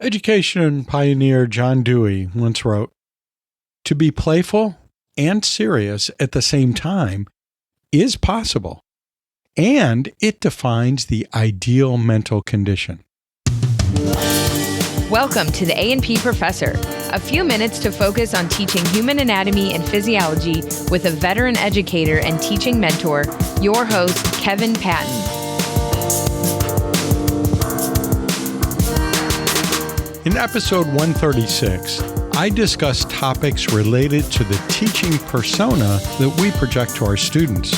Education pioneer John Dewey once wrote, "To be playful and serious at the same time is possible, and it defines the ideal mental condition." Welcome to the A&P Professor, a few minutes to focus on teaching human anatomy and physiology with a veteran educator and teaching mentor, your host, Kevin Patton. In episode 136, I discuss topics related to the teaching persona that we project to our students.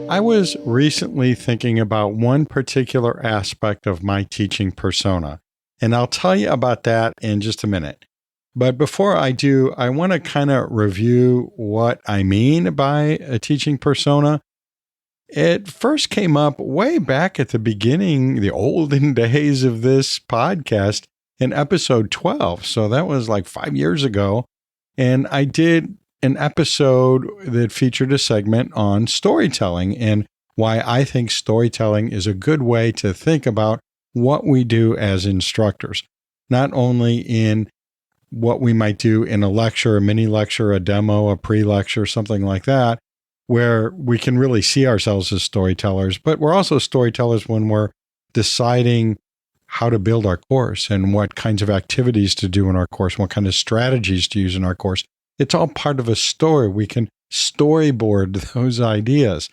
I was recently thinking about one particular aspect of my teaching persona, and I'll tell you about that in just a minute. But before I do, I want to kind of review what I mean by a teaching persona. It first came up way back at the beginning, the olden days of this podcast, in episode 12. So that was like 5 years ago. And I did an episode that featured a segment on storytelling and why I think storytelling is a good way to think about what we do as instructors, not only in what we might do in a lecture, a mini lecture, a demo, a pre-lecture, something like that, where we can really see ourselves as storytellers, but we're also storytellers when we're deciding how to build our course and what kinds of activities to do in our course, what kind of strategies to use in our course. It's all part of a story. We can storyboard those ideas.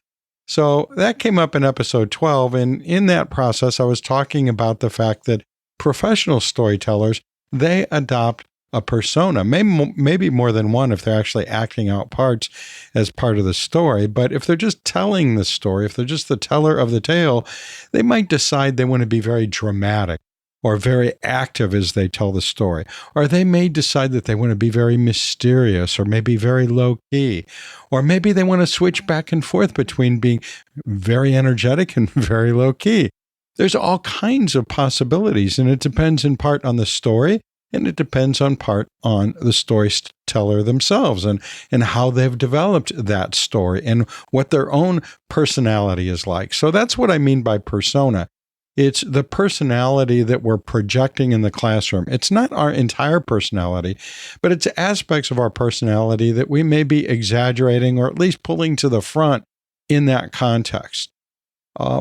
So that came up in episode 12. And in that process, I was talking about the fact that professional storytellers, they adopt a persona, maybe more than one if they're actually acting out parts as part of the story. But if they're just telling the story, if they're just the teller of the tale, they might decide they want to be very dramatic or very active as they tell the story. Or they may decide that they want to be very mysterious or maybe very low key. Or maybe they want to switch back and forth between being very energetic and very low key. There's all kinds of possibilities, and it depends in part on the story, and it depends on part on the storyteller themselves and how they've developed that story and what their own personality is like. So that's what I mean by persona. It's the personality that we're projecting in the classroom. It's not our entire personality, but it's aspects of our personality that we may be exaggerating or at least pulling to the front in that context.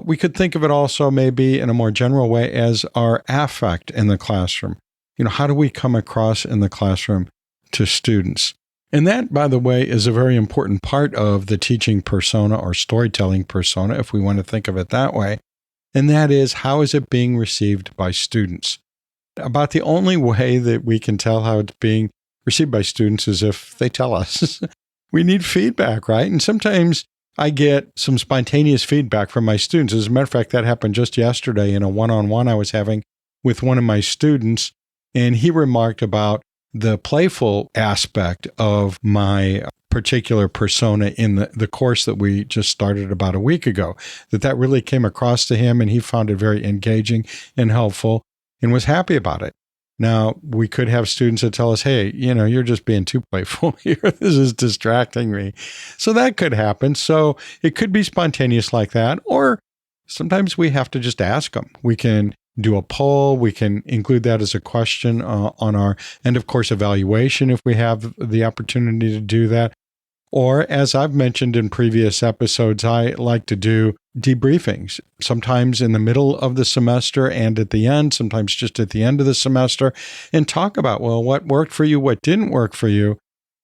We could think of it also maybe in a more general way as our affect in the classroom. How do we come across in the classroom to students? And that, by the way, is a very important part of the teaching persona or storytelling persona, if we want to think of it that way. And that is, how is it being received by students? About the only way that we can tell how it's being received by students is if they tell us. We need feedback, right? And sometimes I get some spontaneous feedback from my students. As a matter of fact, that happened just yesterday in a one-on-one I was having with one of my students. And he remarked about the playful aspect of my particular persona in the course that we just started about a week ago, that really came across to him and he found it very engaging and helpful and was happy about it. Now, we could have students that tell us, hey, you're just being too playful here. This is distracting me. So that could happen. So it could be spontaneous like that, or sometimes we have to just ask them. We can do a poll. We can include that as a question on our end of course evaluation if we have the opportunity to do that. Or as I've mentioned in previous episodes, I like to do debriefings, sometimes in the middle of the semester and at the end, sometimes just at the end of the semester, and talk about, well, what worked for you, what didn't work for you.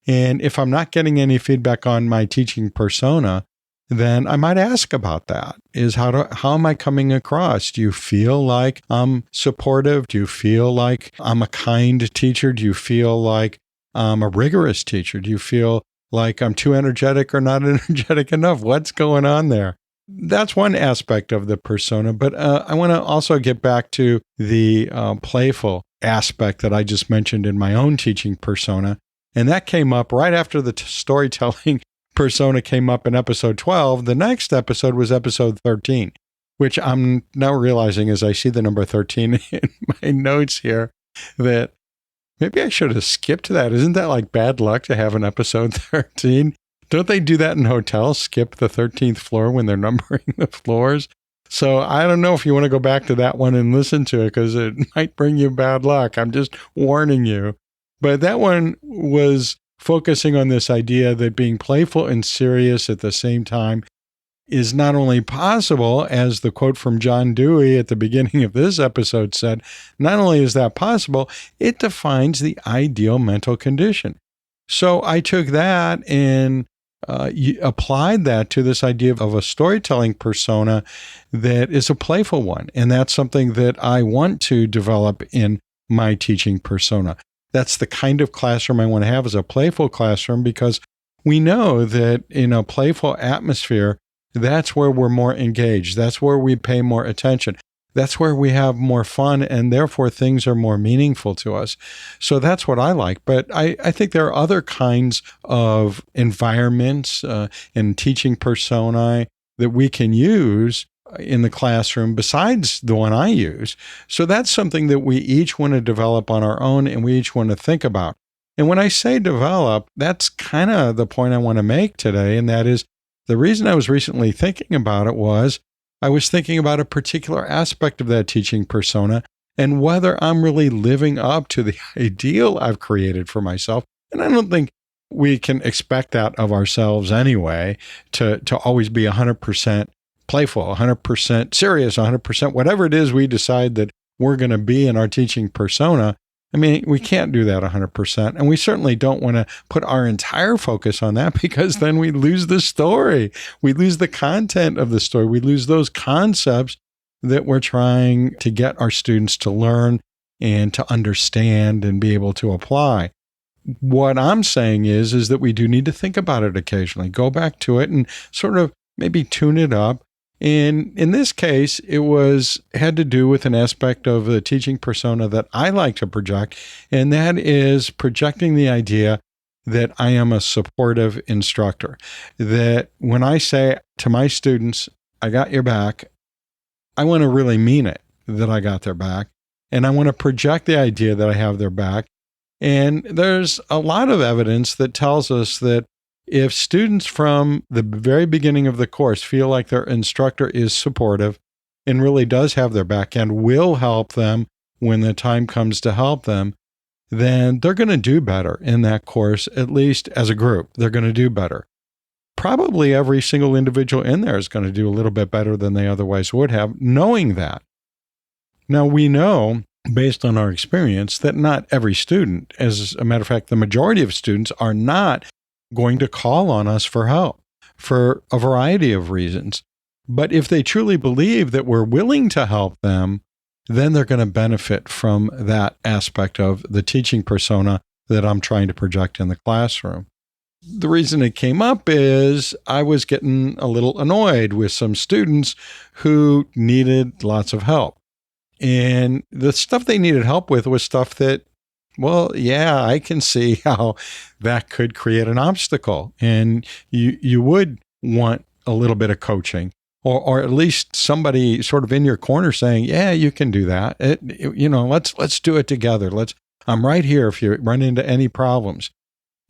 And if I'm not getting any feedback on my teaching persona, then I might ask about that. Is how am I coming across? Do you feel like I'm supportive? Do you feel like I'm a kind teacher? Do you feel like I'm a rigorous teacher? Do you feel like I'm too energetic or not energetic enough? What's going on there? That's one aspect of the persona, but I want to also get back to the playful aspect that I just mentioned in my own teaching persona. And that came up right after the storytelling persona came up in episode 12. The next episode was episode 13, which I'm now realizing as I see the number 13 in my notes here that maybe I should have skipped that. Isn't that like bad luck to have an episode 13? Don't they do that in hotels? Skip the 13th floor when they're numbering the floors? So I don't know if you want to go back to that one and listen to it because it might bring you bad luck. I'm just warning you. But that one was focusing on this idea that being playful and serious at the same time is not only possible, as the quote from John Dewey at the beginning of this episode said, not only is that possible, it defines the ideal mental condition. So I took that and applied that to this idea of a storytelling persona that is a playful one. And that's something that I want to develop in my teaching persona. That's the kind of classroom I want to have, is a playful classroom, because we know that in a playful atmosphere, that's where we're more engaged. That's where we pay more attention. That's where we have more fun, and therefore things are more meaningful to us. So that's what I like. But I think there are other kinds of environments and teaching personae that we can use in the classroom besides the one I use. So that's something that we each want to develop on our own, and we each want to think about. And when I say develop, that's kind of the point I want to make today, and that is the reason I was recently thinking about it was I was thinking about a particular aspect of that teaching persona and whether I'm really living up to the ideal I've created for myself. And I don't think we can expect that of ourselves anyway, to always be 100% playful, 100% serious, 100% whatever it is we decide that we're going to be in our teaching persona. I mean, we can't do that 100%. And we certainly don't want to put our entire focus on that, because then we lose the story. We lose the content of the story. We lose those concepts that we're trying to get our students to learn and to understand and be able to apply. What I'm saying is that we do need to think about it occasionally, go back to it and sort of maybe tune it up. And in this case, it had to do with an aspect of the teaching persona that I like to project, and that is projecting the idea that I am a supportive instructor. That when I say to my students, I got your back, I want to really mean it, that I got their back, and I want to project the idea that I have their back. And there's a lot of evidence that tells us that if students from the very beginning of the course feel like their instructor is supportive and really does have their back and will help them when the time comes to help them, then they're going to do better in that course, at least as a group. They're going to do better. Probably every single individual in there is going to do a little bit better than they otherwise would have, knowing that. Now, we know, based on our experience, that not every student, as a matter of fact, the majority of students are not going to call on us for help for a variety of reasons. But if they truly believe that we're willing to help them, then they're going to benefit from that aspect of the teaching persona that I'm trying to project in the classroom. The reason it came up is I was getting a little annoyed with some students who needed lots of help. And the stuff they needed help with was stuff that, well, yeah, I can see how that could create an obstacle. And you would want a little bit of coaching, or at least somebody sort of in your corner saying, yeah, you can do that. Let's do it together. I'm right here if you run into any problems.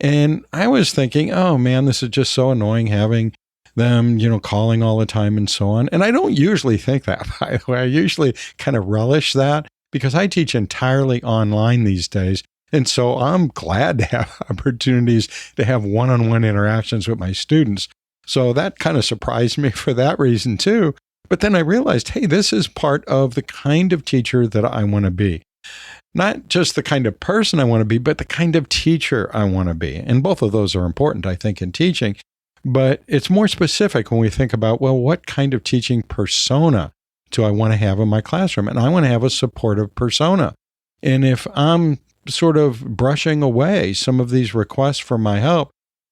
And I was thinking, oh man, this is just so annoying having them, calling all the time and so on. And I don't usually think that, by the way. I usually kind of relish that, because I teach entirely online these days. And so I'm glad to have opportunities to have one-on-one interactions with my students. So that kind of surprised me for that reason too. But then I realized, hey, this is part of the kind of teacher that I want to be. Not just the kind of person I want to be, but the kind of teacher I want to be. And both of those are important, I think, in teaching. But it's more specific when we think about, well, what kind of teaching persona do I want to have in my classroom? And I want to have a supportive persona. And if I'm sort of brushing away some of these requests for my help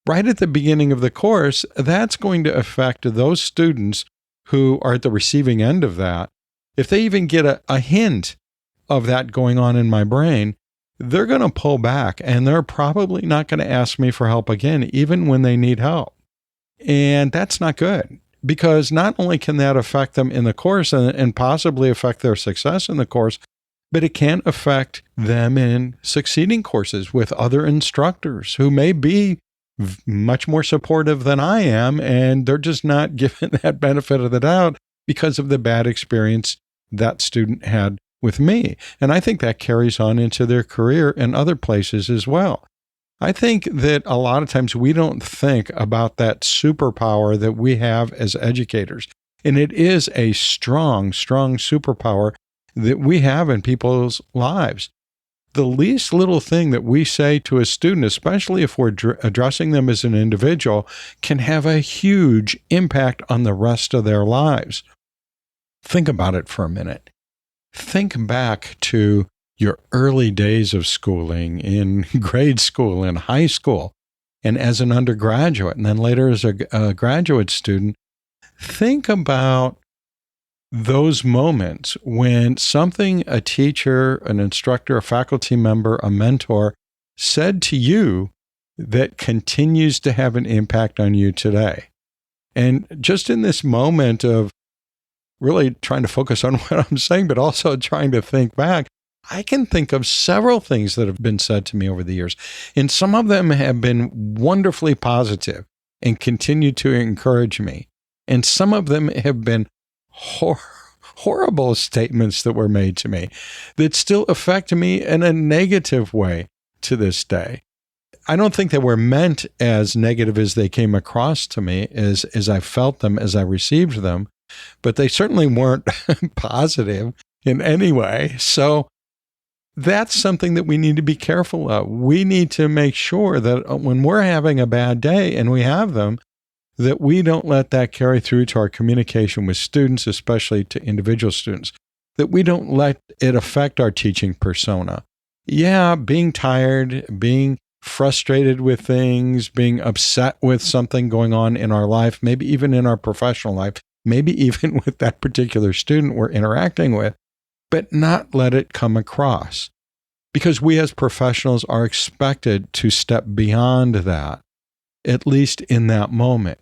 right at the beginning of the course, that's going to affect those students who are at the receiving end of that. If they even get a hint of that going on in my brain, they're going to pull back, and they're probably not going to ask me for help again, even when they need help. And that's not good, because not only can that affect them in the course and possibly affect their success in the course, but it can affect them in succeeding courses with other instructors who may be much more supportive than I am, and they're just not given that benefit of the doubt because of the bad experience that student had with me. And I think that carries on into their career and other places as well. I think that a lot of times we don't think about that superpower that we have as educators. And it is a strong, strong superpower that we have in people's lives. The least little thing that we say to a student, especially if we're addressing them as an individual, can have a huge impact on the rest of their lives. Think about it for a minute. Think back to your early days of schooling in grade school and high school, and as an undergraduate, and then later as a graduate student. Think about those moments when something a teacher, an instructor, a faculty member, a mentor said to you that continues to have an impact on you today. And just in this moment of really trying to focus on what I'm saying, but also trying to think back, I can think of several things that have been said to me over the years. And some of them have been wonderfully positive and continue to encourage me. And some of them have been horrible statements that were made to me that still affect me in a negative way to this day. I don't think they were meant as negative as they came across to me, as I felt them, as I received them, but they certainly weren't positive in any way. So that's something that we need to be careful of. We need to make sure that when we're having a bad day, and we have them, that we don't let that carry through to our communication with students, especially to individual students, that we don't let it affect our teaching persona. Yeah, being tired, being frustrated with things, being upset with something going on in our life, maybe even in our professional life, maybe even with that particular student we're interacting with, but not let it come across. Because we as professionals are expected to step beyond that, at least in that moment,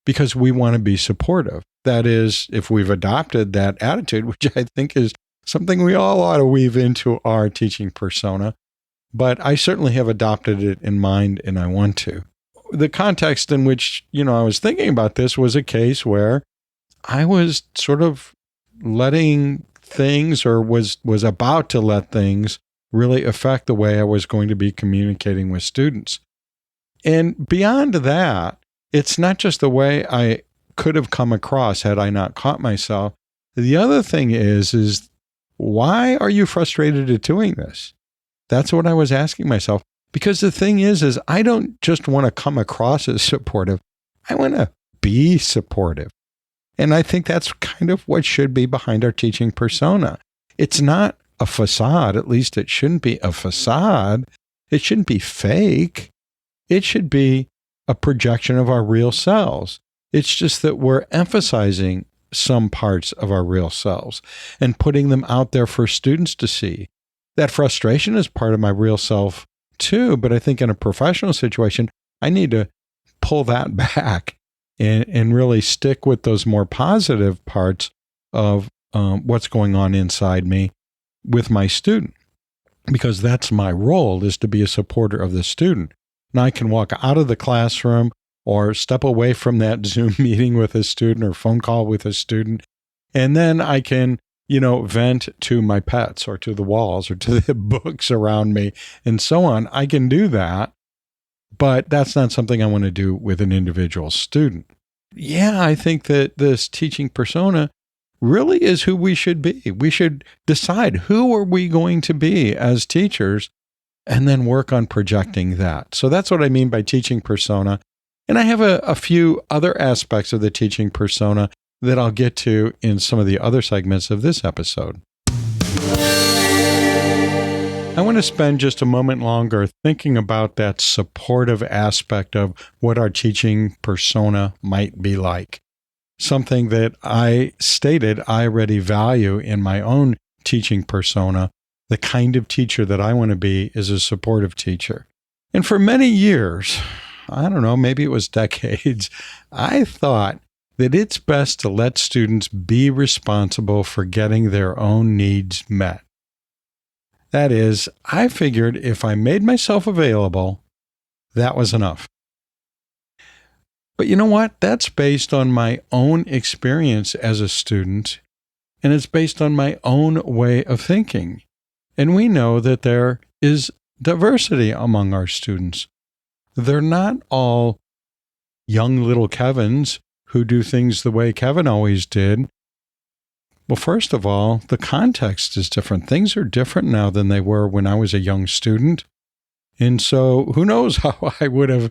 because we want to be supportive. That is, if we've adopted that attitude, which I think is something we all ought to weave into our teaching persona, but I certainly have adopted it in mind, and I want to. The context in which, I was thinking about this was a case where I was sort of letting things, or was about to let things really affect the way I was going to be communicating with students. And beyond that, it's not just the way I could have come across had I not caught myself. The other thing is why are you frustrated at doing this? That's what I was asking myself. Because the thing is I don't just want to come across as supportive. I want to be supportive. And I think that's kind of what should be behind our teaching persona. It's not a facade. At least it shouldn't be a facade. It shouldn't be fake. It should be a projection of our real selves. It's just that we're emphasizing some parts of our real selves and putting them out there for students to see. That frustration is part of my real self too, but I think in a professional situation, I need to pull that back and really stick with those more positive parts of what's going on inside me with my student, because that's my role, is to be a supporter of the student. Now I can walk out of the classroom or step away from that Zoom meeting with a student or phone call with a student, and then I can, vent to my pets or to the walls or to the books around me and so on. I can do that, but that's not something I want to do with an individual student. Yeah, I think that this teaching persona really is who we should be. We should decide who are we going to be as teachers and then work on projecting that. So that's what I mean by teaching persona. And I have a few other aspects of the teaching persona that I'll get to in some of the other segments of this episode. I want to spend just a moment longer thinking about that supportive aspect of what our teaching persona might be like. Something that I stated I already value in my own teaching persona. The kind of teacher that I want to be is a supportive teacher. And for many years, I don't know, maybe it was decades, I thought that it's best to let students be responsible for getting their own needs met. That is, I figured if I made myself available, that was enough. But you know what? That's based on my own experience as a student, and it's based on my own way of thinking. And we know that there is diversity among our students. They're not all young little Kevins who do things the way Kevin always did. Well, first of all, the context is different. Things are different now than they were when I was a young student. And so who knows how I would have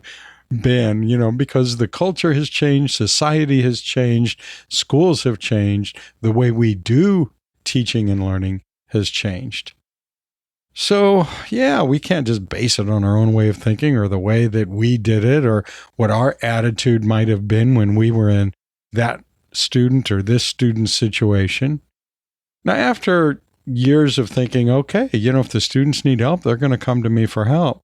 been, because the culture has changed, society has changed, schools have changed, the way we do teaching and learning has changed. So, yeah, we can't just base it on our own way of thinking or the way that we did it or what our attitude might have been when we were in that student or this student situation. Now, after years of thinking, okay, if the students need help, they're going to come to me for help.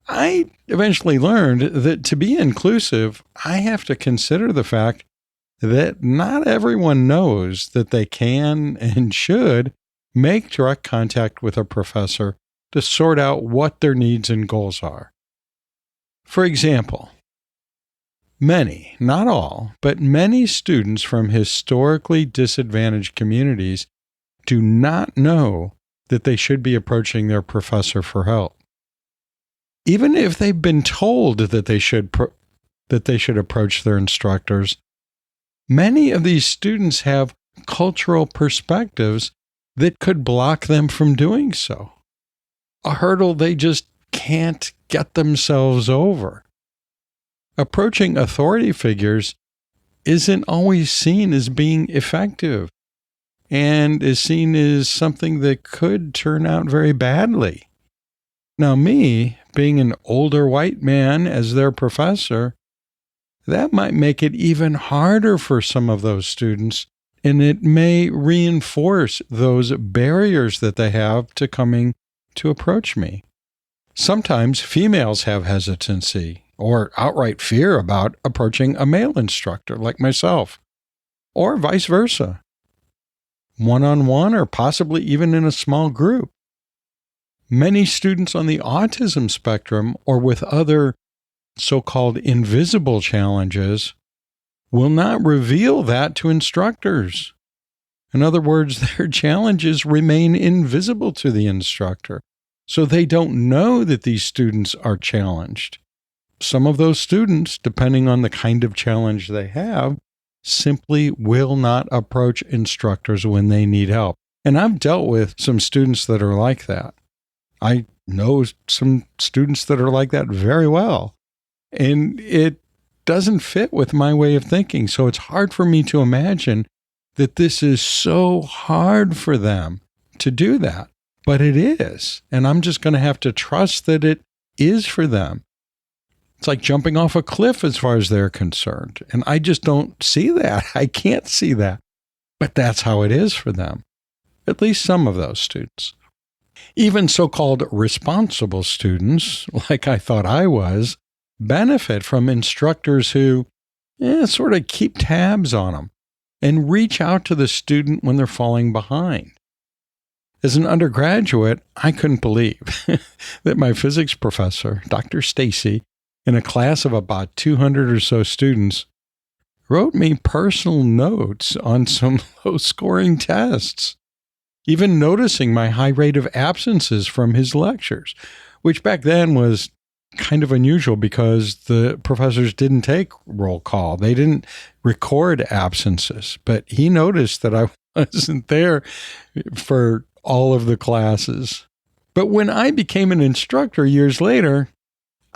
I eventually learned that to be inclusive, I have to consider the fact that not everyone knows that they can and should make direct contact with a professor to sort out what their needs and goals are. For example, many, not all, but many students from historically disadvantaged communities do not know that they should be approaching their professor for help. Even if they've been told that they should approach their instructors, many of these students have cultural perspectives that could block them from doing so. A hurdle they just can't get themselves over. Approaching authority figures isn't always seen as being effective and is seen as something that could turn out very badly. Now, me, being an older white man as their professor, that might make it even harder for some of those students, and it may reinforce those barriers that they have to coming to approach me. Sometimes females have hesitancy or outright fear about approaching a male instructor like myself, or vice versa, one-on-one or possibly even in a small group. Many students on the autism spectrum or with other so-called invisible challenges will not reveal that to instructors. In other words, their challenges remain invisible to the instructor, so they don't know that these students are challenged. Some of those students, depending on the kind of challenge they have, simply will not approach instructors when they need help. And I've dealt with some students that are like that. I know some students that are like that very well. And it doesn't fit with my way of thinking. So it's hard for me to imagine that this is so hard for them to do that. But it is. And I'm just going to have to trust that it is for them. It's like jumping off a cliff as far as they're concerned. And I just don't see that. I can't see that. But that's how it is for them. At least some of those students. Even so-called responsible students, like I thought I was, benefit from instructors who sort of keep tabs on them and reach out to the student when they're falling behind. As an undergraduate, I couldn't believe that my physics professor, Dr. Stacy, in a class of about 200 or so students, wrote me personal notes on some low-scoring tests, even noticing my high rate of absences from his lectures, which back then was kind of unusual because the professors didn't take roll call. They didn't record absences, but he noticed that I wasn't there for all of the classes. But when I became an instructor years later,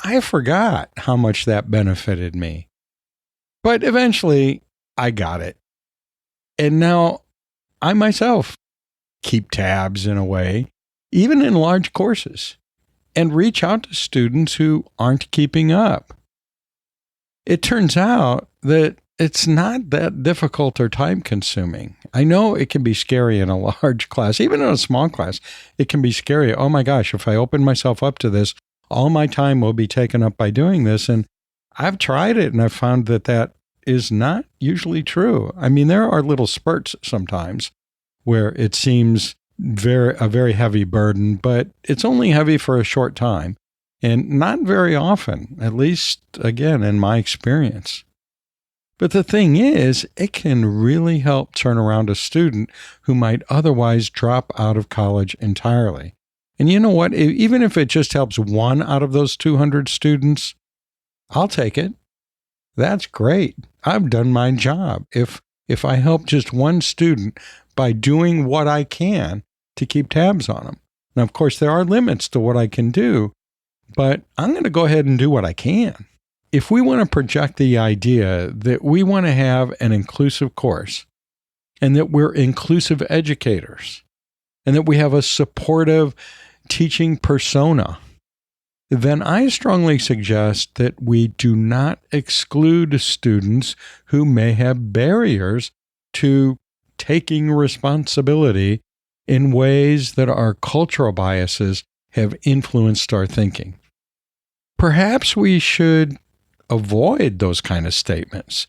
I forgot how much that benefited me. But eventually, I got it. And now I myself keep tabs in a way, even in large courses, and reach out to students who aren't keeping up. It turns out that it's not that difficult or time-consuming. I know it can be scary in a large class, even in a small class. It can be scary. Oh my gosh, if I open myself up to this, all my time will be taken up by doing this. And I've tried it and I've found that that is not usually true. I mean, there are little spurts sometimes where it seems a very heavy burden, but it's only heavy for a short time and not very often, at least, again, in my experience. But the thing is, it can really help turn around a student who might otherwise drop out of college entirely. And you know what? Even if it just helps one out of those 200 students, I'll take it. That's great. I've done my job. If I help just one student by doing what I can to keep tabs on them. Now, of course, there are limits to what I can do, but I'm going to go ahead and do what I can. If we want to project the idea that we want to have an inclusive course and that we're inclusive educators and that we have a supportive teaching persona, then I strongly suggest that we do not exclude students who may have barriers to taking responsibility in ways that our cultural biases have influenced our thinking. Perhaps we should avoid those kind of statements,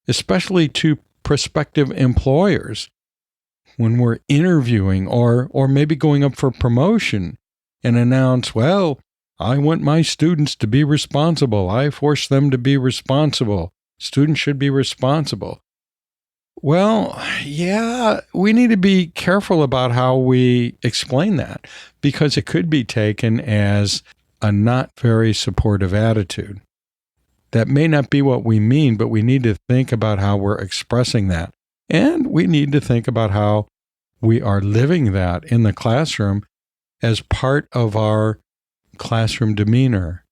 especially to prospective employers when we're interviewing or maybe going up for promotion and announce, well, I want my students to be responsible. I force them to be responsible. Students should be responsible. Well, yeah, we need to be careful about how we explain that because it could be taken as a not very supportive attitude. That may not be what we mean, but we need to think about how we're expressing that. And we need to think about how we are living that in the classroom as part of our classroom demeanor.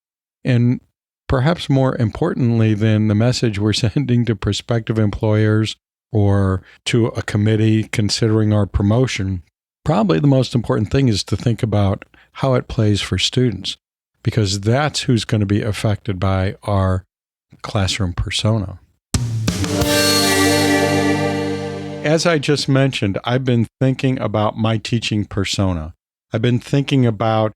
And perhaps more importantly than the message we're sending to prospective employers or to a committee considering our promotion, probably the most important thing is to think about how it plays for students, because that's who's going to be affected by our classroom persona. As I just mentioned, I've been thinking about my teaching persona. I've been thinking about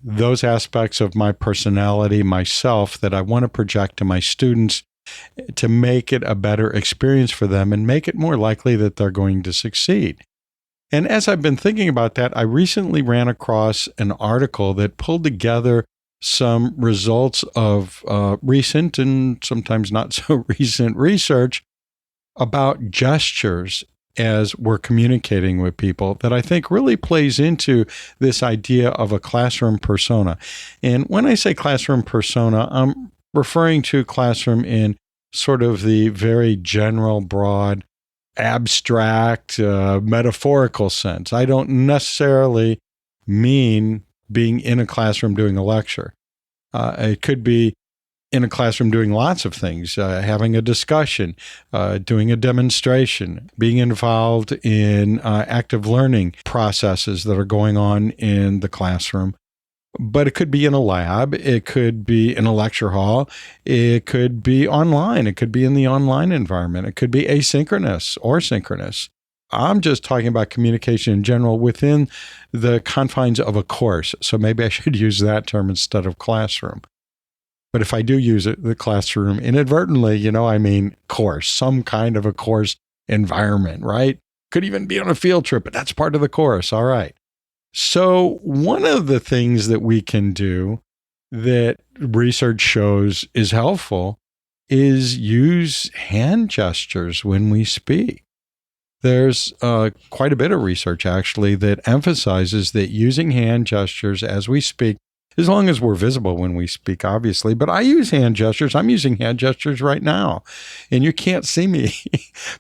those aspects of my personality, myself, that I want to project to my students to make it a better experience for them and make it more likely that they're going to succeed. And as I've been thinking about that, I recently ran across an article that pulled together some results of recent and sometimes not so recent research about gestures as we're communicating with people that I think really plays into this idea of a classroom persona. And when I say classroom persona, I'm referring to classroom in sort of the very general, broad, abstract, metaphorical sense. I don't necessarily mean being in a classroom doing a lecture. It could be in a classroom doing lots of things, having a discussion, doing a demonstration, being involved in active learning processes that are going on in the classroom. But it could be in a lab, it could be in a lecture hall, it could be online, it could be in the online environment, it could be asynchronous or synchronous. I'm just talking about communication in general within the confines of a course. So maybe I should use that term instead of classroom. But if I do use it, the classroom, inadvertently, I mean course, some kind of a course environment, right? Could even be on a field trip, but that's part of the course. All right. So one of the things that we can do that research shows is helpful is use hand gestures when we speak. There's quite a bit of research, actually, that emphasizes that using hand gestures as we speak, as long as we're visible when we speak, obviously, but I use hand gestures. I'm using hand gestures right now, and you can't see me,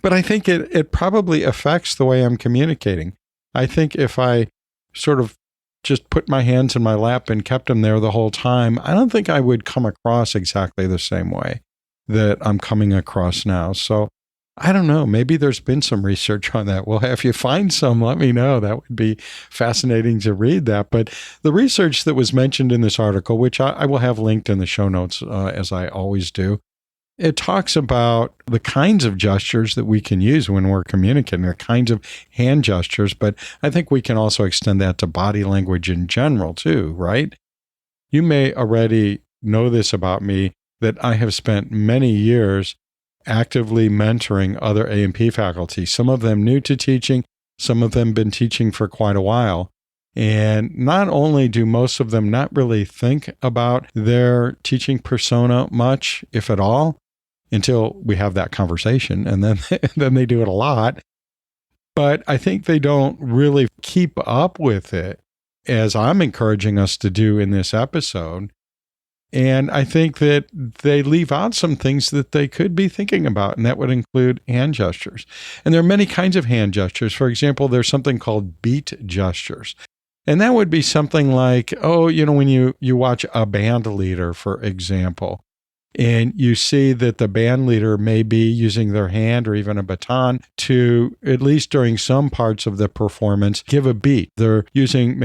but I think it probably affects the way I'm communicating. I think if I sort of just put my hands in my lap and kept them there the whole time, I don't think I would come across exactly the same way that I'm coming across now. So I don't know. Maybe there's been some research on that. Well, if you find some, let me know. That would be fascinating to read that. But the research that was mentioned in this article, which I will have linked in the show notes, as I always do, it talks about the kinds of gestures that we can use when we're communicating, the kinds of hand gestures. But I think we can also extend that to body language in general, too, right? You may already know this about me, that I have spent many years actively mentoring other A&P faculty, some of them new to teaching, some of them been teaching for quite a while. And not only do most of them not really think about their teaching persona much, if at all, until we have that conversation. And then, then they do it a lot. But I think they don't really keep up with it, as I'm encouraging us to do in this episode. And I think that they leave out some things that they could be thinking about, and that would include hand gestures. And there are many kinds of hand gestures. For example, there's something called beat gestures. And that would be something like, when you watch a band leader, for example, and you see that the band leader may be using their hand or even a baton to, at least during some parts of the performance, give a beat. They're using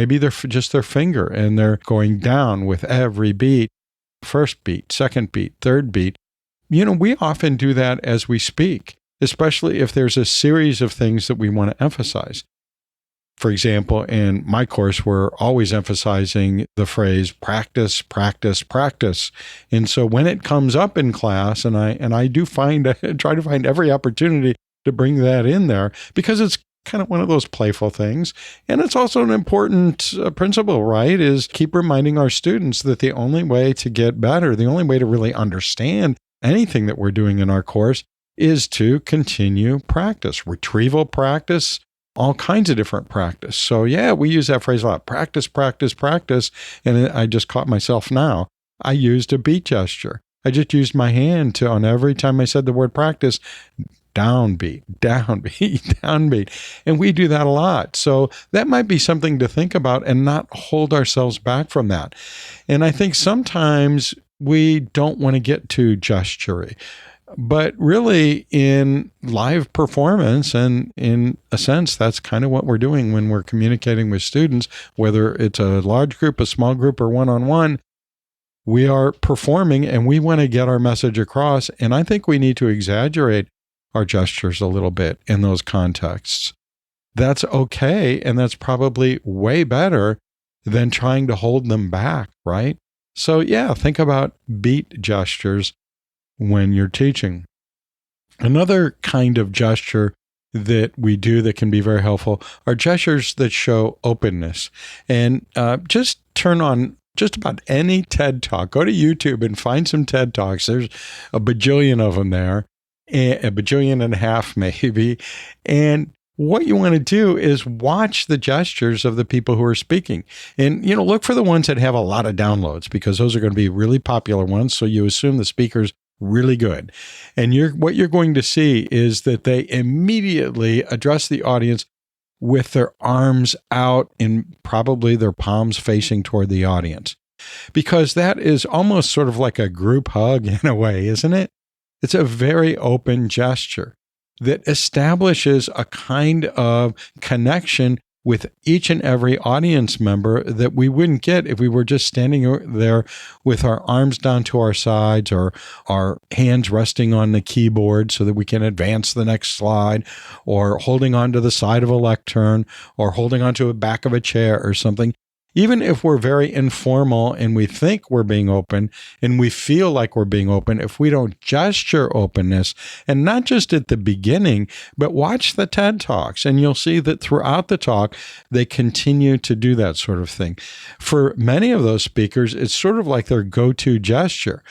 just their finger, and they're going down with every beat. First beat, second beat, third beat. We often do that as we speak, especially if there's a series of things that we want to emphasize. For example, in my course, we're always emphasizing the phrase practice, practice, practice. And so when it comes up in class, and I do try to find every opportunity to bring that in there, because it's kind of one of those playful things. And it's also an important principle, right? Is keep reminding our students that the only way to get better, the only way to really understand anything that we're doing in our course is to continue practice, retrieval practice, all kinds of different practice. So yeah, we use that phrase a lot. Practice, practice, practice. And I just caught myself now. I used a beat gesture. I just used my hand to, on every time I said the word practice, downbeat, downbeat, downbeat. And we do that a lot. So that might be something to think about and not hold ourselves back from that. And I think sometimes we don't want to get too gestury. But really, in live performance, and in a sense, that's kind of what we're doing when we're communicating with students, whether it's a large group, a small group, or one-on-one. We are performing, and we want to get our message across. And I think we need to exaggerate our gestures a little bit in those contexts. That's okay, and that's probably way better than trying to hold them back, right? So yeah, think about beat gestures when you're teaching. Another kind of gesture that we do that can be very helpful are gestures that show openness. And just turn on just about any TED Talk. Go to YouTube and find some TED Talks. There's a bajillion of them there, a bajillion and a half maybe. And what you want to do is watch the gestures of the people who are speaking. And, look for the ones that have a lot of downloads, because those are going to be really popular ones. So you assume the speaker's really good. And what you're going to see is that they immediately address the audience with their arms out and probably their palms facing toward the audience, because that is almost sort of like a group hug in a way, isn't it? It's a very open gesture that establishes a kind of connection with each and every audience member that we wouldn't get if we were just standing there with our arms down to our sides, or our hands resting on the keyboard so that we can advance the next slide, or holding onto the side of a lectern, or holding onto the back of a chair or something. Even if we're very informal and we think we're being open and we feel like we're being open, if we don't gesture openness, and not just at the beginning, but watch the TED Talks, and you'll see that throughout the talk, they continue to do that sort of thing. For many of those speakers, it's sort of like their go-to gesture.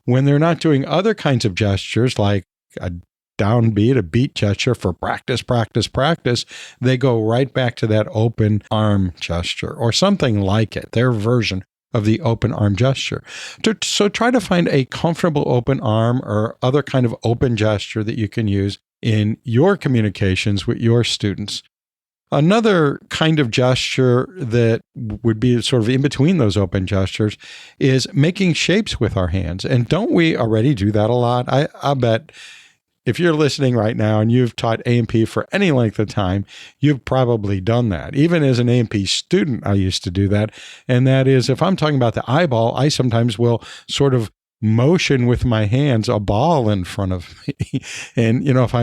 When they're not doing other kinds of gestures like a downbeat, a beat gesture for practice, practice, practice, they go right back to that open arm gesture or something like it, their version of the open arm gesture. So try to find a comfortable open arm or other kind of open gesture that you can use in your communications with your students. Another kind of gesture that would be sort of in between those open gestures is making shapes with our hands. And don't we already do that a lot? I bet if you're listening right now and you've taught A&P for any length of time, you've probably done that. Even as an A&P student, I used to do that. And that is, if I'm talking about the eyeball, I sometimes will sort of motion with my hands a ball in front of me. And, if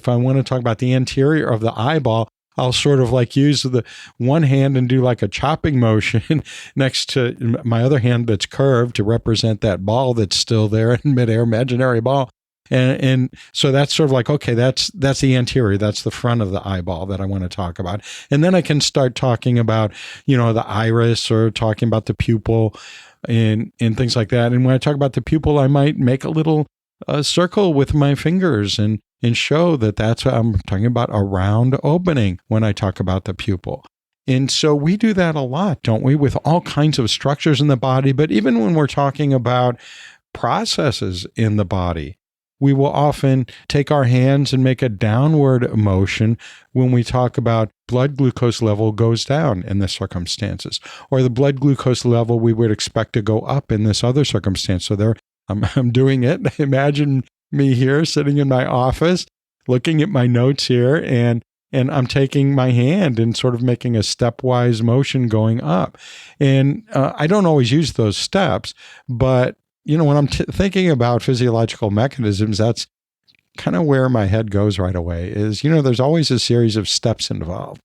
I want to talk about the anterior of the eyeball, I'll sort of like use the one hand and do like a chopping motion next to my other hand that's curved to represent that ball that's still there in midair, imaginary ball. And so that's sort of like, okay, that's the anterior, that's the front of the eyeball that I want to talk about. And then I can start talking about, the iris, or talking about the pupil and things like that. And when I talk about the pupil, I might make a little a circle with my fingers and show that that's what I'm talking about, a round opening when I talk about the pupil. And so we do that a lot, don't we, with all kinds of structures in the body, but even when we're talking about processes in the body, we will often take our hands and make a downward motion when we talk about blood glucose level goes down in this circumstances, or the blood glucose level we would expect to go up in this other circumstance. So there, I'm doing it. Imagine me here sitting in my office, looking at my notes here, and I'm taking my hand and sort of making a stepwise motion going up. And I don't always use those steps, but when I'm thinking about physiological mechanisms, that's kind of where my head goes right away is, there's always a series of steps involved.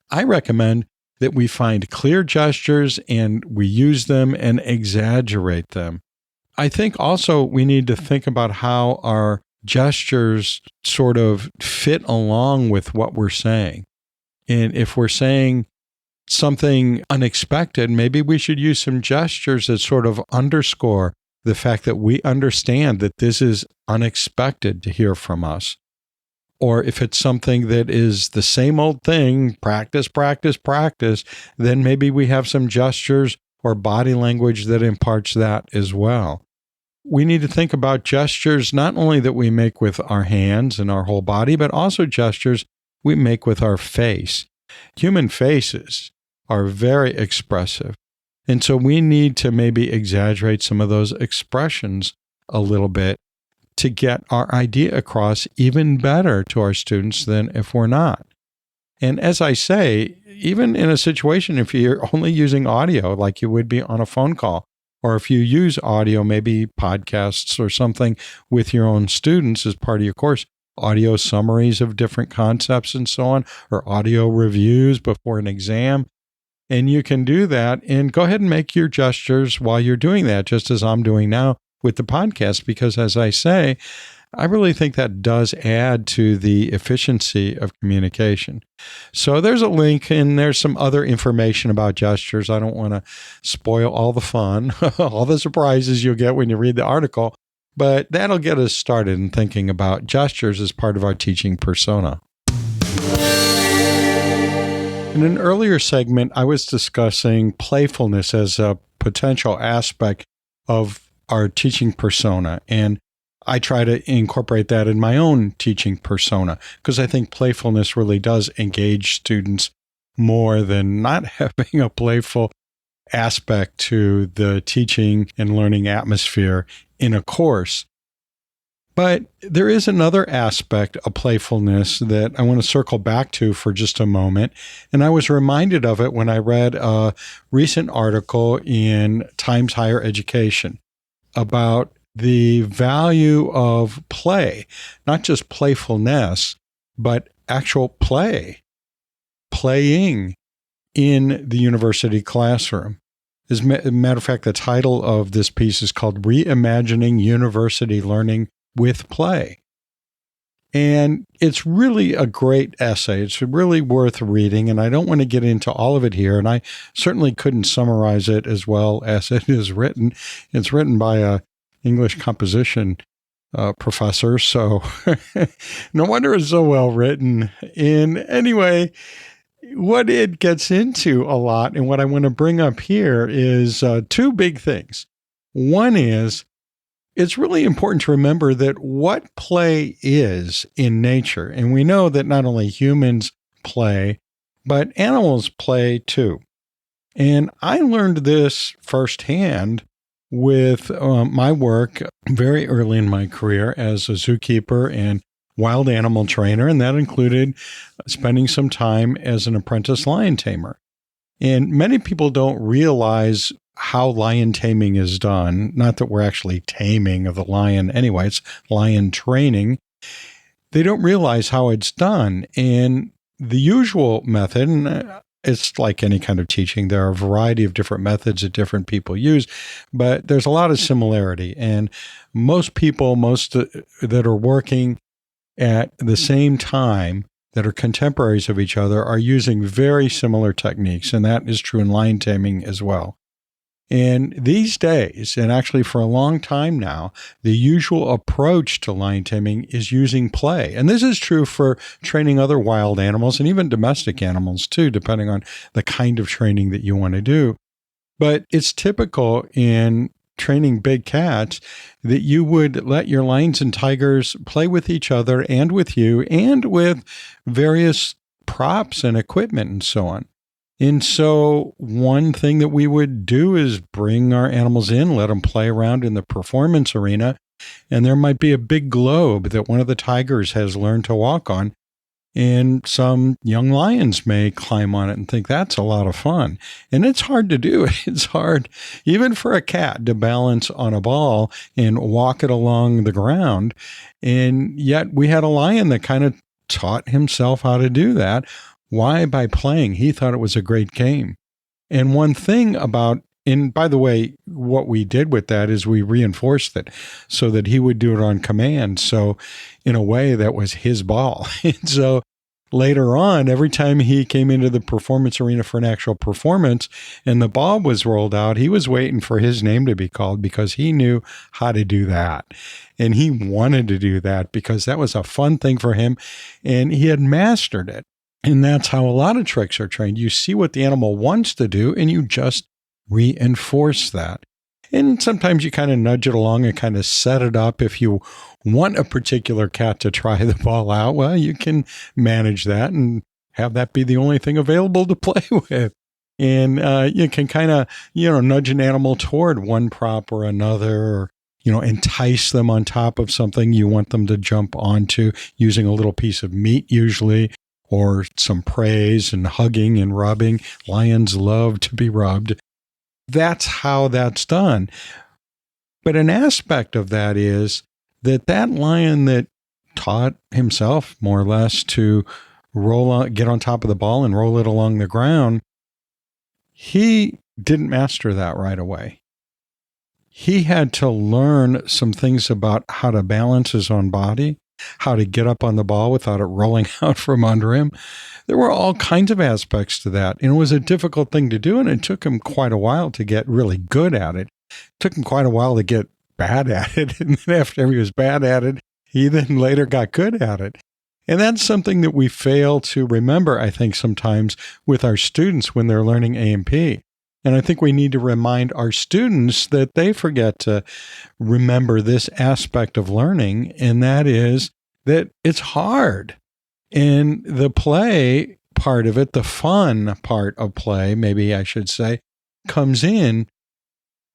I recommend that we find clear gestures and we use them and exaggerate them. I think also we need to think about how our gestures sort of fit along with what we're saying. And if we're saying something unexpected, maybe we should use some gestures that sort of underscore the fact that we understand that this is unexpected to hear from us. Or if it's something that is the same old thing, practice, practice, practice, then maybe we have some gestures or body language that imparts that as well. We need to think about gestures not only that we make with our hands and our whole body, but also gestures we make with our face. Human faces are very expressive. And so we need to maybe exaggerate some of those expressions a little bit to get our idea across even better to our students than if we're not. And as I say, even in a situation, if you're only using audio like you would be on a phone call, or if you use audio, maybe podcasts or something with your own students as part of your course, audio summaries of different concepts and so on, or audio reviews before an exam. And you can do that and go ahead and make your gestures while you're doing that, just as I'm doing now with the podcast, because as I say, I really think that does add to the efficiency of communication. So there's a link and there's some other information about gestures. I don't want to spoil all the fun, all the surprises you'll get when you read the article, but that'll get us started in thinking about gestures as part of our teaching persona. In an earlier segment, I was discussing playfulness as a potential aspect of our teaching persona, and I try to incorporate that in my own teaching persona because I think playfulness really does engage students more than not having a playful aspect to the teaching and learning atmosphere in a course. But there is another aspect of playfulness that I want to circle back to for just a moment. And I was reminded of it when I read a recent article in Times Higher Education about the value of play, not just playfulness, but actual play, playing in the university classroom. As a matter of fact, the title of this piece is called Reimagining University Learning with Play. And it's really a great essay. It's really worth reading, and I don't want to get into all of it here, and I certainly couldn't summarize it as well as it is written. It's written by a English composition professor, so no wonder it's so well written. And anyway, what it gets into a lot, and what I want to bring up here is two big things. One is, it's really important to remember that what play is in nature, and we know that not only humans play, but animals play too. And I learned this firsthand with my work very early in my career as a zookeeper and wild animal trainer, and that included spending some time as an apprentice lion tamer. And many people don't realize how lion taming is done. Not that we're actually taming of the lion anyway, it's lion training. They don't realize how it's done. And the usual method, and it's like any kind of teaching, there are a variety of different methods that different people use, but there's a lot of similarity. And most people, that are working at the same time, that are contemporaries of each other, are using very similar techniques. And that is true in lion taming as well. And these days, and actually for a long time now, the usual approach to lion taming is using play. And this is true for training other wild animals and even domestic animals too, depending on the kind of training that you want to do. But it's typical in training big cats that you would let your lions and tigers play with each other and with you and with various props and equipment and so on. And so one thing that we would do is bring our animals in, let them play around in the performance arena, and there might be a big globe that one of the tigers has learned to walk on. And some young lions may climb on it and think that's a lot of fun. And it's hard to do. It's hard, even for a cat, to balance on a ball and walk it along the ground. And yet we had a lion that kind of taught himself how to do that. Why? By playing. He thought it was a great game. And one thing about, and by the way, what we did with that is we reinforced it so that he would do it on command. So in a way, that was his ball. And so later on, every time he came into the performance arena for an actual performance and the ball was rolled out, he was waiting for his name to be called because he knew how to do that. And he wanted to do that because that was a fun thing for him and he had mastered it. And that's how a lot of tricks are trained. You see what the animal wants to do and you just reinforce that. And sometimes you kind of nudge it along and kind of set it up. If you want a particular cat to try the ball out, well, you can manage that and have that be the only thing available to play with. And you can kind of, nudge an animal toward one prop or another, or, entice them on top of something you want them to jump onto using a little piece of meat usually, or some praise and hugging and rubbing. Lions love to be rubbed. That's how that's done. But an aspect of that is that lion that taught himself more or less to get on top of the ball and roll it along the ground, he didn't master that right away. He had to learn some things about how to balance his own body, how to get up on the ball without it rolling out from under him. There were all kinds of aspects to that. And it was a difficult thing to do. And it took him quite a while to get really good at it. It took him quite a while to get bad at it. And then after he was bad at it, he then later got good at it. And that's something that we fail to remember, I think, sometimes with our students when they're learning A&P. And I think we need to remind our students that they forget to remember this aspect of learning, and that is that it's hard. And the play part of it, the fun part of play, maybe I should say, comes in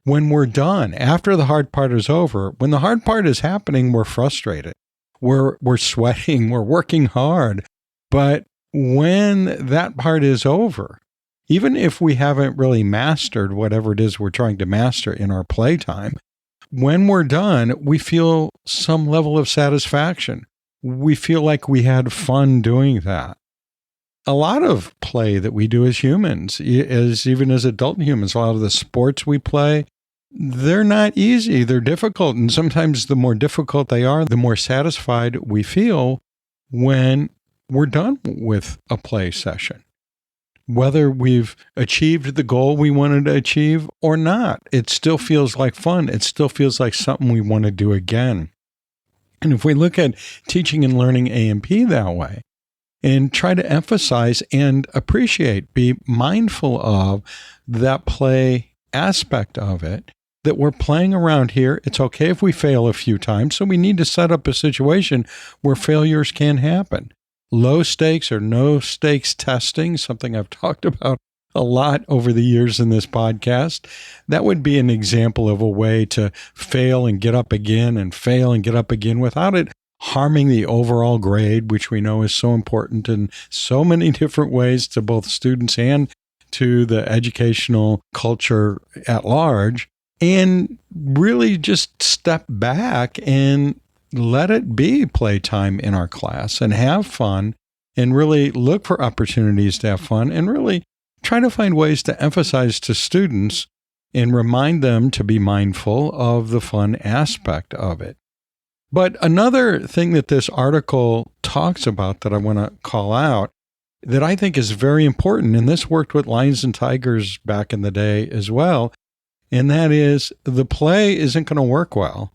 when we're done, after the hard part is over. When the hard part is happening, we're frustrated. We're sweating, we're working hard. But when that part is over, even if we haven't really mastered whatever it is we're trying to master in our playtime, when we're done, we feel some level of satisfaction. We feel like we had fun doing that. A lot of play that we do as humans, even as adult humans, a lot of the sports we play, they're not easy. They're difficult. And sometimes the more difficult they are, the more satisfied we feel when we're done with a play session. Whether we've achieved the goal we wanted to achieve or not, it still feels like fun. It still feels like something we want to do again. And if we look at teaching and learning A&P that way and try to emphasize and appreciate, be mindful of that play aspect of it, that we're playing around here. It's okay if we fail a few times. So we need to set up a situation where failures can happen. Low stakes or no stakes testing, something I've talked about a lot over the years in this podcast. That would be an example of a way to fail and get up again and fail and get up again without it harming the overall grade, which we know is so important in so many different ways to both students and to the educational culture at large. And really just step back and let it be playtime in our class and have fun and really look for opportunities to have fun and really try to find ways to emphasize to students and remind them to be mindful of the fun aspect of it. But another thing that this article talks about that I want to call out that I think is very important, and this worked with lions and tigers back in the day as well, And that is the play isn't going to work well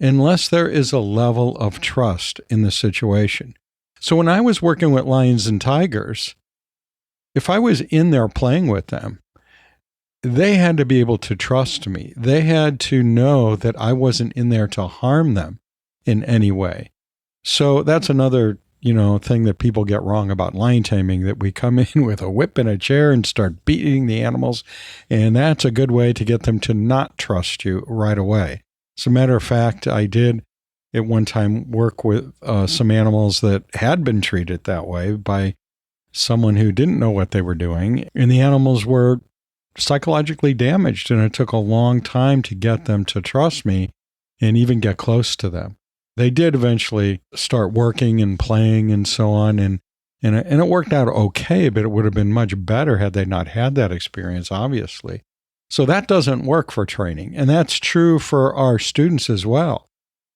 unless there is a level of trust in the situation. So when I was working with lions and tigers, if I was in there playing with them, they had to be able to trust me. They had to know that I wasn't in there to harm them in any way. So that's another, thing that people get wrong about lion taming, that we come in with a whip and a chair and start beating the animals. And that's a good way to get them to not trust you right away. As a matter of fact, I did at one time work with some animals that had been treated that way by someone who didn't know what they were doing. And the animals were psychologically damaged, and it took a long time to get them to trust me and even get close to them. They did eventually start working and playing and so on, and it worked out okay, but it would have been much better had they not had that experience, obviously. So that doesn't work for training, and that's true for our students as well.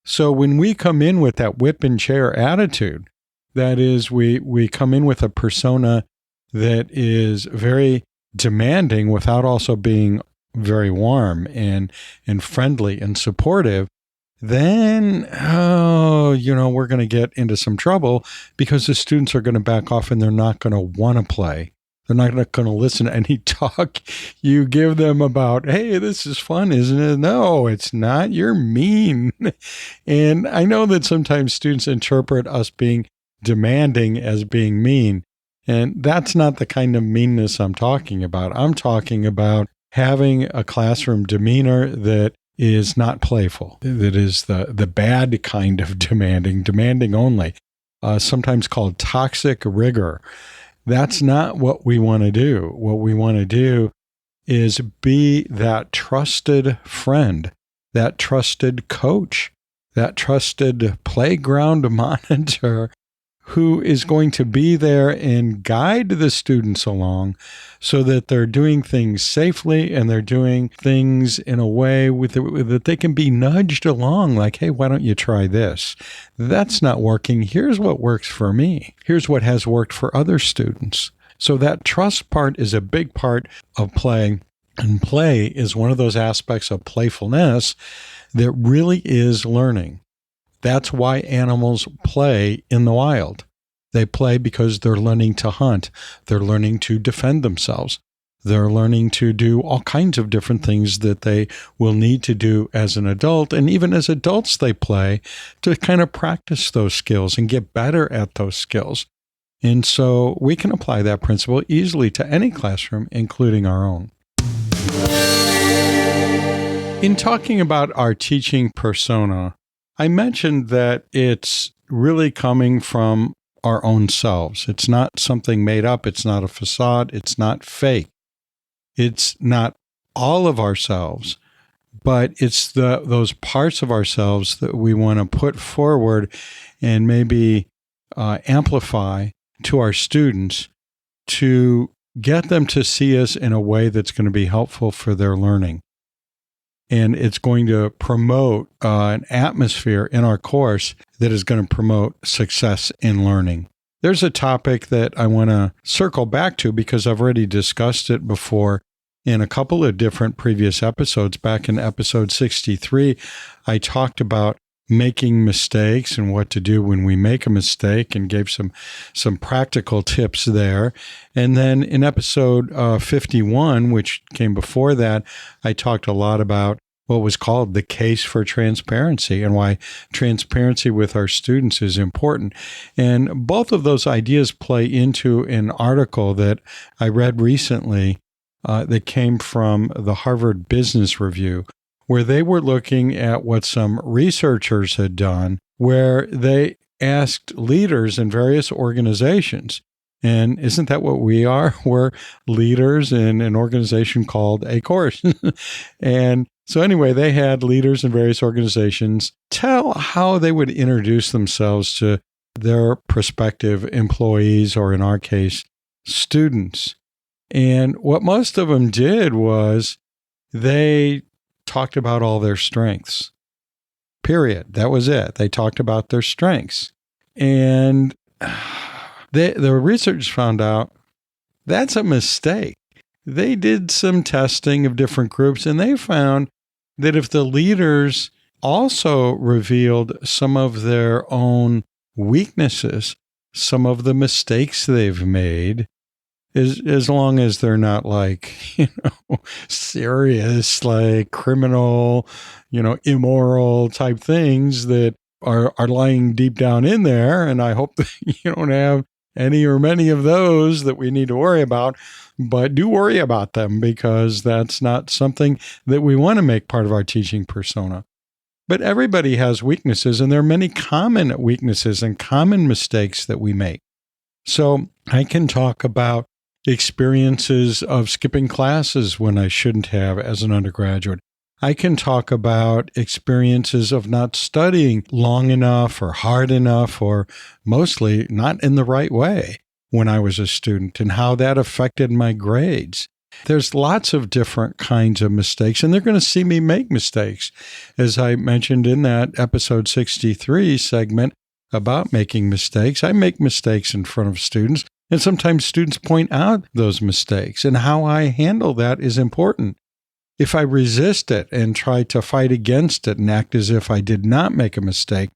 So when we come in with that whip and chair attitude, that is, we come in with a persona that is very demanding without also being very warm and friendly and supportive, then, we're going to get into some trouble because the students are going to back off and they're not going to want to play. They're not going to listen to any talk you give them about, hey, this is fun, isn't it? No, it's not. You're mean. And I know that sometimes students interpret us being demanding as being mean. And that's not the kind of meanness I'm talking about. I'm talking about having a classroom demeanor that is not playful, that is the bad kind of demanding only, sometimes called toxic rigor. That's not what we want to do. What we want to do is be that trusted friend, that trusted coach, that trusted playground monitor who is going to be there and guide the students along so that they're doing things safely and they're doing things in a way that they can be nudged along, like, hey, why don't you try this? That's not working. Here's what works for me. Here's what has worked for other students. So that trust part is a big part of play. And play is one of those aspects of playfulness that really is learning. That's why animals play in the wild. They play because they're learning to hunt. They're learning to defend themselves. They're learning to do all kinds of different things that they will need to do as an adult. And even as adults, they play to kind of practice those skills and get better at those skills. And so we can apply that principle easily to any classroom, including our own. In talking about our teaching persona, I mentioned that it's really coming from our own selves. It's not something made up. It's not a facade. It's not fake. It's not all of ourselves, but it's those parts of ourselves that we want to put forward and maybe amplify to our students to get them to see us in a way that's going to be helpful for their learning. And it's going to promote an atmosphere in our course that is going to promote success in learning. There's a topic that I want to circle back to because I've already discussed it before in a couple of different previous episodes. Back in episode 63, I talked about making mistakes and what to do when we make a mistake and gave some practical tips there. And then in episode 51, which came before that, I talked a lot about what was called the case for transparency and why transparency with our students is important. And both of those ideas play into an article that I read recently that came from the Harvard Business Review, where they were looking at what some researchers had done, where they asked leaders in various organizations. And isn't that what we are? We're leaders in an organization called a course. And so anyway, they had leaders in various organizations tell how they would introduce themselves to their prospective employees, or in our case, students. And what most of them did was they talked about all their strengths. Period. That was it. They talked about their strengths. And the research found out that's a mistake. they did some testing of different groups, and they found that if the leaders also revealed some of their own weaknesses, some of the mistakes they've made, as long as they're not like, serious, like criminal, immoral type things that are lying deep down in there. And I hope that you don't have any or many of those that we need to worry about, but do worry about them because that's not something that we want to make part of our teaching persona. But everybody has weaknesses, and there are many common weaknesses and common mistakes that we make. So I can talk about experiences of skipping classes when I shouldn't have as an undergraduate. I can talk about experiences of not studying long enough or hard enough, or mostly not in the right way when I was a student, and how that affected my grades. There's lots of different kinds of mistakes, and they're going to see me make mistakes. As I mentioned in that episode 63 segment about making mistakes, I make mistakes in front of students, and sometimes students point out those mistakes, and how I handle that is important. If I resist it and try to fight against it and act as if I did not make a mistake,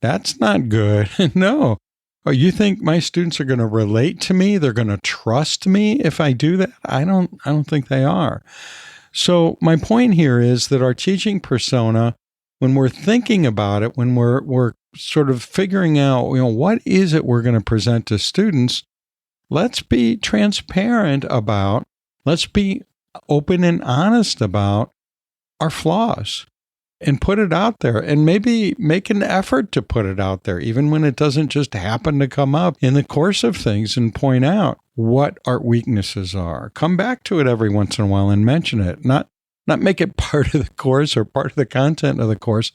that's not good. No. Oh, you think my students are going to relate to me? They're going to trust me if I do that? I don't think they are. So my point here is that our teaching persona, when we're thinking about it, when we're sort of figuring out, what is it we're going to present to students, let's be transparent about, let's be open and honest about our flaws and put it out there, and maybe make an effort to put it out there, even when it doesn't just happen to come up in the course of things, and point out what our weaknesses are. Come back to it every once in a while and mention it, not make it part of the course or part of the content of the course,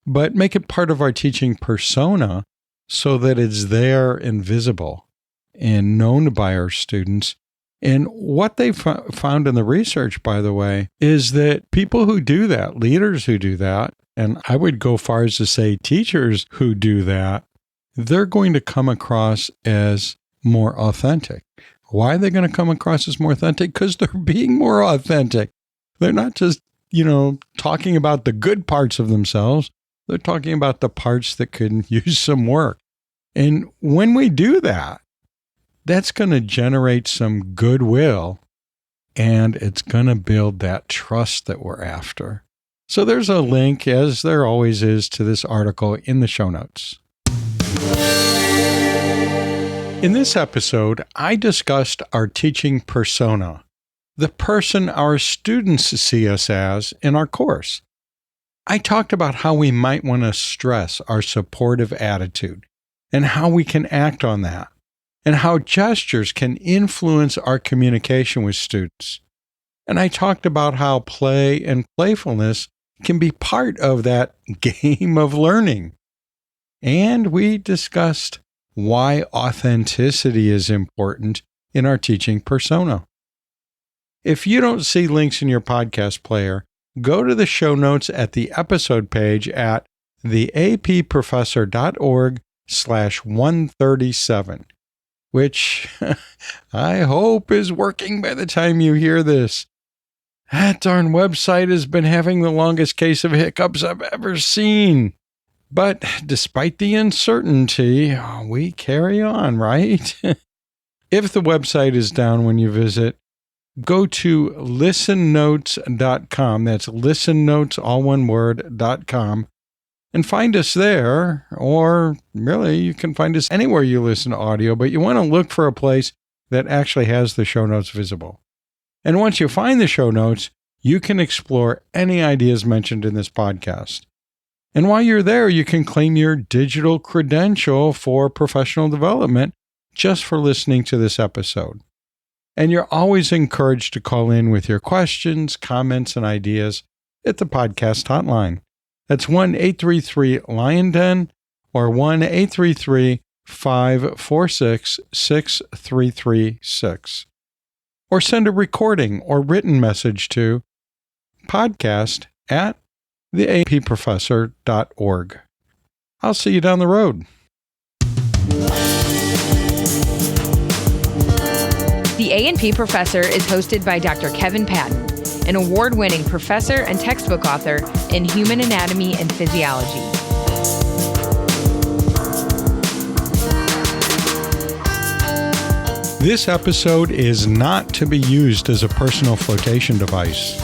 but make it part of our teaching persona so that it's there and visible and known by our students. And what they found in the research, by the way, is that people who do that, leaders who do that, and I would go far as to say teachers who do that, they're going to come across as more authentic. Why are they going to come across as more authentic? Because they're being more authentic. They're not just, talking about the good parts of themselves. They're talking about the parts that could use some work. And when we do that, that's going to generate some goodwill, and it's going to build that trust that we're after. So there's a link, as there always is, to this article in the show notes. In this episode, I discussed our teaching persona, the person our students see us as in our course. I talked about how we might want to stress our supportive attitude and how we can act on that, and how gestures can influence our communication with students. And I talked about how play and playfulness can be part of that game of learning. And we discussed why authenticity is important in our teaching persona. If you don't see links in your podcast player, go to the show notes at the episode page at theapprofessor.org/137. which I hope is working by the time you hear this. That darn website has been having the longest case of hiccups I've ever seen. But despite the uncertainty, we carry on, right? If the website is down when you visit, go to listennotes.com. That's listennotes, all one word, .com. And find us there, or really, you can find us anywhere you listen to audio, but you want to look for a place that actually has the show notes visible. And once you find the show notes, you can explore any ideas mentioned in this podcast. And while you're there, you can claim your digital credential for professional development just for listening to this episode. And you're always encouraged to call in with your questions, comments, and ideas at the podcast hotline. That's 1-833-LION-DEN or 1-833-546-6336. Or send a recording or written message to podcast@theapprofessor.org. I'll see you down the road. The The A&P Professor is hosted by Dr. Kevin Patton, an award-winning professor and textbook author in human anatomy and physiology. This episode is not to be used as a personal flotation device.